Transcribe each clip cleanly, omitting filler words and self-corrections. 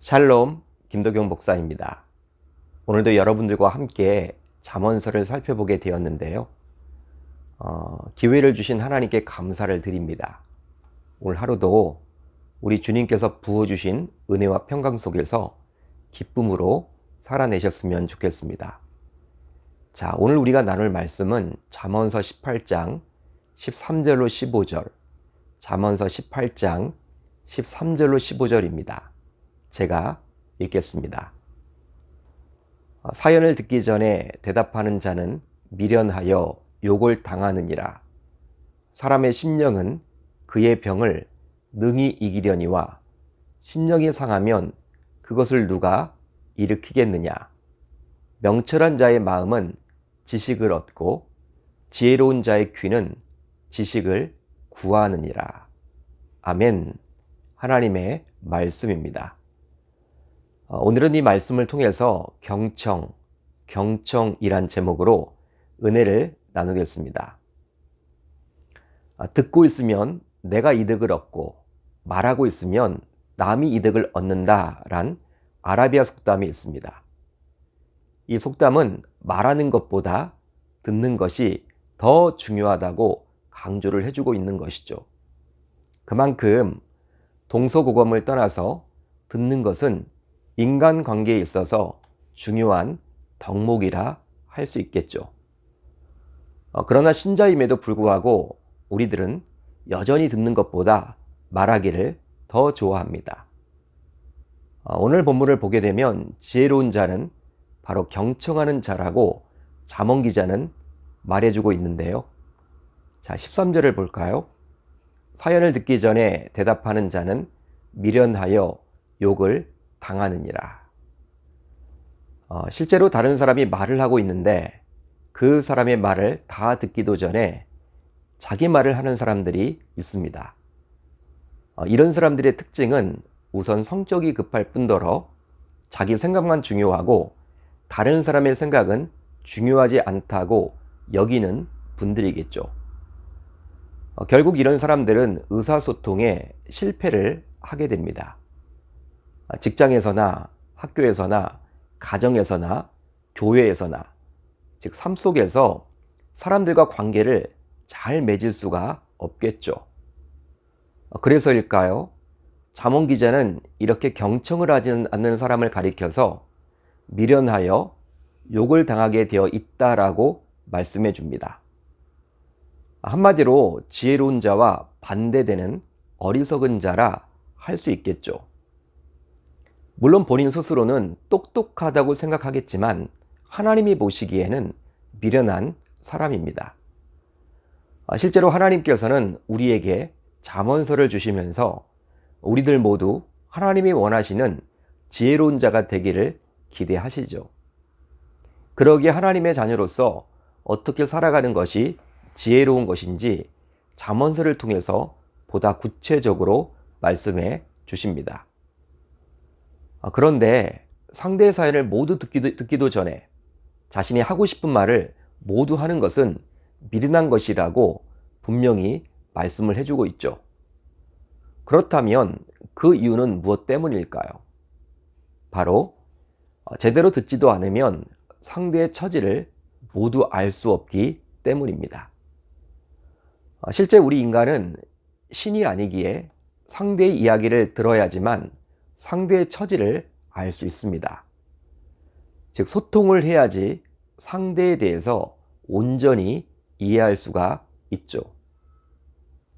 샬롬, 김도경 목사입니다. 오늘도 여러분들과 함께 잠언서를 살펴보게 되었는데요. 기회를 주신 하나님께 감사를 드립니다. 오늘 하루도 우리 주님께서 부어주신 은혜와 평강 속에서 기쁨으로 살아내셨으면 좋겠습니다. 자, 오늘 우리가 나눌 말씀은 잠언서 18장 13절로 15절, 잠언서 18장 13절로 15절입니다. 제가 읽겠습니다. 사연을 듣기 전에 대답하는 자는 미련하여 욕을 당하느니라. 사람의 심령은 그의 병을 능히 이기려니와 심령이 상하면 그것을 누가 일으키겠느냐. 명철한 자의 마음은 지식을 얻고 지혜로운 자의 귀는 지식을 구하느니라. 아멘. 하나님의 말씀입니다. 오늘은 이 말씀을 통해서 경청이란 제목으로 은혜를 나누겠습니다. 듣고 있으면 내가 이득을 얻고 말하고 있으면 남이 이득을 얻는다란 아라비아 속담이 있습니다. 이 속담은 말하는 것보다 듣는 것이 더 중요하다고 강조를 해주고 있는 것이죠. 그만큼 동서고금을 떠나서 듣는 것은 인간관계에 있어서 중요한 덕목이라 할 수 있겠죠. 그러나 신자임에도 불구하고 우리들은 여전히 듣는 것보다 말하기를 더 좋아합니다. 오늘 본문을 보게 되면 지혜로운 자는 바로 경청하는 자라고 잠언 기자는 말해주고 있는데요. 자, 13절을 볼까요? 사연을 듣기 전에 대답하는 자는 미련하여 욕을 당하느니라. 실제로 다른 사람이 말을 하고 있는데 그 사람의 말을 다 듣기도 전에 자기 말을 하는 사람들이 있습니다. 이런 사람들의 특징은 우선 성격이 급할 뿐더러 자기 생각만 중요하고 다른 사람의 생각은 중요하지 않다고 여기는 분들이겠죠. 결국 이런 사람들은 의사소통에 실패를 하게 됩니다. 직장에서나 학교에서나 가정에서나 교회에서나 즉 삶 속에서 사람들과 관계를 잘 맺을 수가 없겠죠. 그래서일까요? 잠언 기자는 이렇게 경청을 하지 않는 사람을 가리켜서 미련하여 욕을 당하게 되어 있다라고 말씀해 줍니다. 한마디로 지혜로운 자와 반대되는 어리석은 자라 할 수 있겠죠. 물론 본인 스스로는 똑똑하다고 생각하겠지만 하나님이 보시기에는 미련한 사람입니다. 실제로 하나님께서는 우리에게 잠언서를 주시면서 우리들 모두 하나님이 원하시는 지혜로운 자가 되기를 기대하시죠. 그러기에 하나님의 자녀로서 어떻게 살아가는 것이 지혜로운 것인지 잠언서를 통해서 보다 구체적으로 말씀해 주십니다. 그런데 상대의 사연을 모두 듣기도 전에 자신이 하고 싶은 말을 모두 하는 것은 미련한 것이라고 분명히 말씀을 해주고 있죠. 그렇다면 그 이유는 무엇 때문일까요? 바로 제대로 듣지도 않으면 상대의 처지를 모두 알 수 없기 때문입니다. 실제 우리 인간은 신이 아니기에 상대의 이야기를 들어야지만 상대의 처지를 알 수 있습니다. 즉 소통을 해야지 상대에 대해서 온전히 이해할 수가 있죠.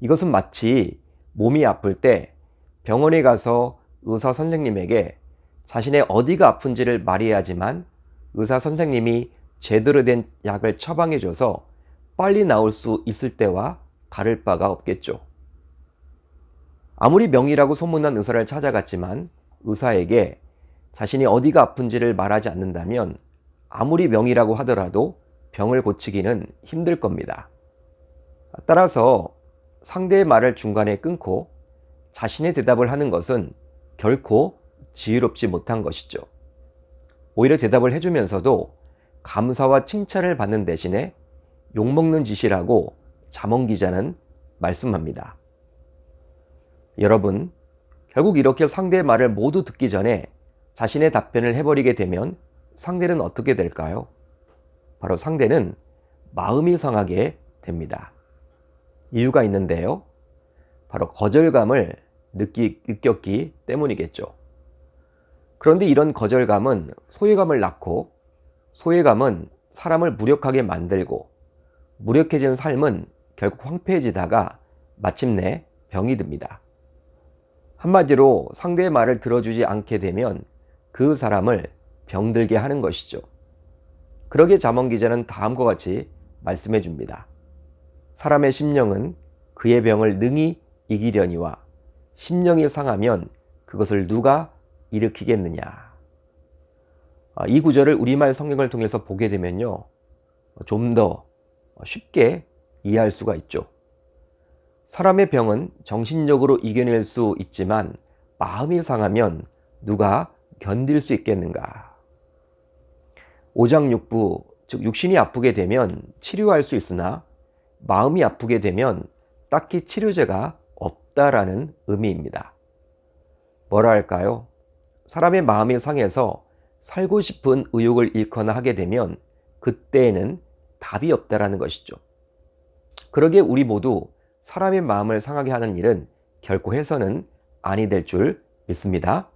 이것은 마치 몸이 아플 때 병원에 가서 의사 선생님에게 자신의 어디가 아픈지를 말해야지만 의사 선생님이 제대로 된 약을 처방해줘서 빨리 나을 수 있을 때와 다를 바가 없겠죠. 아무리 명의라고 소문난 의사를 찾아갔지만 의사에게 자신이 어디가 아픈지를 말하지 않는다면 아무리 명의라고 하더라도 병을 고치기는 힘들 겁니다. 따라서 상대의 말을 중간에 끊고 자신의 대답을 하는 것은 결코 지혜롭지 못한 것이죠. 오히려 대답을 해주면서도 감사와 칭찬을 받는 대신에 욕먹는 짓이라고 잠언 기자는 말씀합니다. 여러분, 결국 이렇게 상대의 말을 모두 듣기 전에 자신의 답변을 해버리게 되면 상대는 어떻게 될까요? 바로 상대는 마음이 상하게 됩니다. 이유가 있는데요. 바로 거절감을 느꼈기 때문이겠죠. 그런데 이런 거절감은 소외감을 낳고, 소외감은 사람을 무력하게 만들고, 무력해진 삶은 결국 황폐해지다가 마침내 병이 듭니다. 한마디로 상대의 말을 들어주지 않게 되면 그 사람을 병들게 하는 것이죠. 그러기에 잠언 기자는 다음과 같이 말씀해 줍니다. 사람의 심령은 그의 병을 능히 이기려니와 심령이 상하면 그것을 누가 일으키겠느냐. 이 구절을 우리말 성경을 통해서 보게 되면요, 좀 더 쉽게 이해할 수가 있죠. 사람의 병은 정신적으로 이겨낼 수 있지만 마음이 상하면 누가 견딜 수 있겠는가. 오장육부, 즉 육신이 아프게 되면 치료할 수 있으나 마음이 아프게 되면 딱히 치료제가 없다라는 의미입니다. 뭐라 할까요? 사람의 마음이 상해서 살고 싶은 의욕을 잃거나 하게 되면 그때에는 답이 없다라는 것이죠. 그러기에 우리 모두 사람의 마음을 상하게 하는 일은 결코 해서는 아니 될 줄 믿습니다.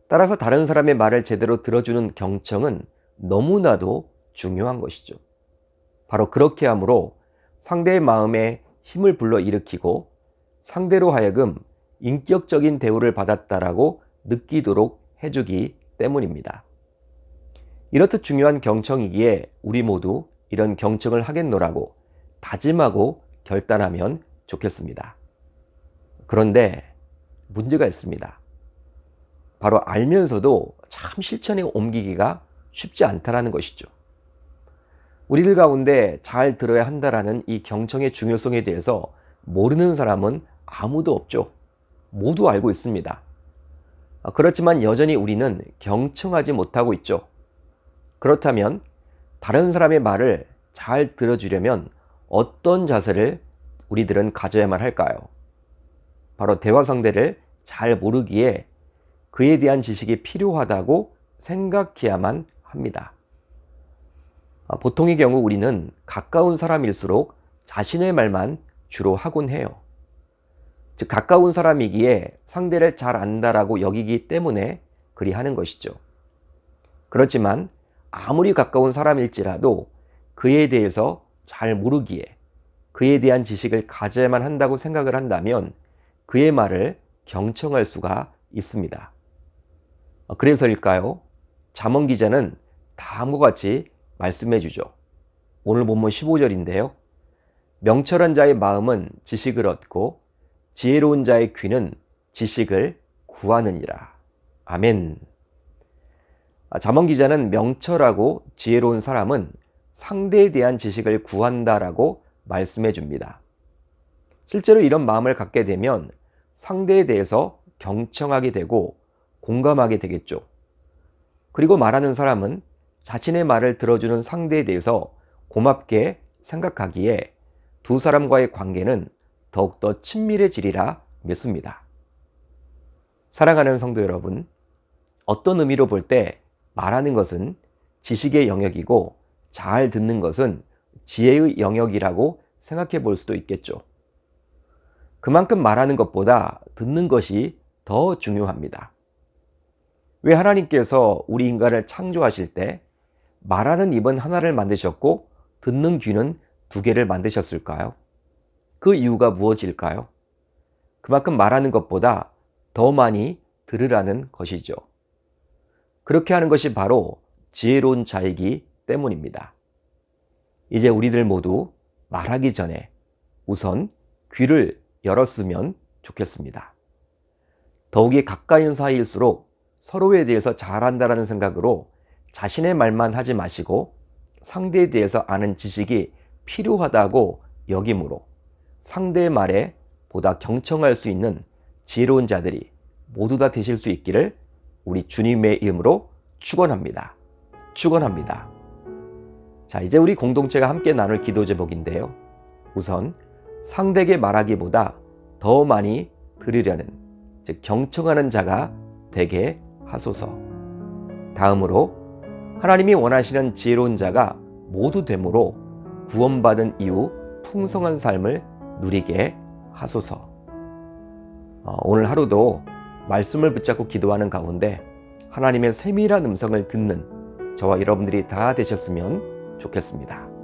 따라서 다른 사람의 말을 제대로 들어주는 경청은 너무나도 중요한 것이죠. 바로 그렇게 함으로 상대의 마음에 힘을 불러일으키고 상대로 하여금 인격적인 대우를 받았다라고 느끼도록 해주기 때문입니다. 이렇듯 중요한 경청이기에 우리 모두 이런 경청을 하겠노라고 다짐하고 결단하면 좋겠습니다. 그런데 문제가 있습니다. 바로 알면서도 참 실천에 옮기기가 쉽지 않다라는 것이죠. 우리들 가운데 잘 들어야 한다라는 이 경청의 중요성에 대해서 모르는 사람은 아무도 없죠. 모두 알고 있습니다. 그렇지만 여전히 우리는 경청하지 못하고 있죠. 그렇다면 다른 사람의 말을 잘 들어주려면 어떤 자세를 우리들은 가져야만 할까요? 바로 대화 상대를 잘 모르기에 그에 대한 지식이 필요하다고 생각해야만 합니다. 보통의 경우 우리는 가까운 사람일수록 자신의 말만 주로 하곤 해요. 즉 가까운 사람이기에 상대를 잘 안다라고 여기기 때문에 그리 하는 것이죠. 그렇지만 아무리 가까운 사람일지라도 그에 대해서 잘 모르기에 그에 대한 지식을 가져야만 한다고 생각을 한다면 그의 말을 경청할 수가 있습니다. 그래서일까요? 잠언 기자는 다음과 같이 말씀해 주죠. 오늘 본문 15절인데요. 명철한 자의 마음은 지식을 얻고 지혜로운 자의 귀는 지식을 구하느니라. 아멘. 잠언 기자는 명철하고 지혜로운 사람은 상대에 대한 지식을 구한다라고 말씀해 줍니다. 실제로 이런 마음을 갖게 되면 상대에 대해서 경청하게 되고 공감하게 되겠죠. 그리고 말하는 사람은 자신의 말을 들어주는 상대에 대해서 고맙게 생각하기에 두 사람과의 관계는 더욱더 친밀해지리라 믿습니다. 사랑하는 성도 여러분, 어떤 의미로 볼 때 말하는 것은 지식의 영역이고 잘 듣는 것은 지혜의 영역이라고 생각해 볼 수도 있겠죠. 그만큼 말하는 것보다 듣는 것이 더 중요합니다. 왜 하나님께서 우리 인간을 창조하실 때 말하는 입은 하나를 만드셨고 듣는 귀는 두 개를 만드셨을까요? 그 이유가 무엇일까요? 그만큼 말하는 것보다 더 많이 들으라는 것이죠. 그렇게 하는 것이 바로 지혜로운 자이기 때문입니다. 이제 우리들 모두 말하기 전에 우선 귀를 열었으면 좋겠습니다. 더욱이 가까운 사이일수록 서로에 대해서 잘한다라는 생각으로 자신의 말만 하지 마시고 상대에 대해서 아는 지식이 필요하다고 여김으로 상대의 말에 보다 경청할 수 있는 지혜로운 자들이 모두 다 되실 수 있기를 우리 주님의 이름으로 축원합니다. 축원합니다. 자, 이제 우리 공동체가 함께 나눌 기도 제목인데요. 우선 상대에게 말하기보다 더 많이 들으려는, 즉 경청하는 자가 되게 하소서. 다음으로 하나님이 원하시는 지혜로운 자가 모두 되므로 구원받은 이후 풍성한 삶을 누리게 하소서. 오늘 하루도 말씀을 붙잡고 기도하는 가운데 하나님의 세밀한 음성을 듣는 저와 여러분들이 다 되셨으면 좋겠습니다.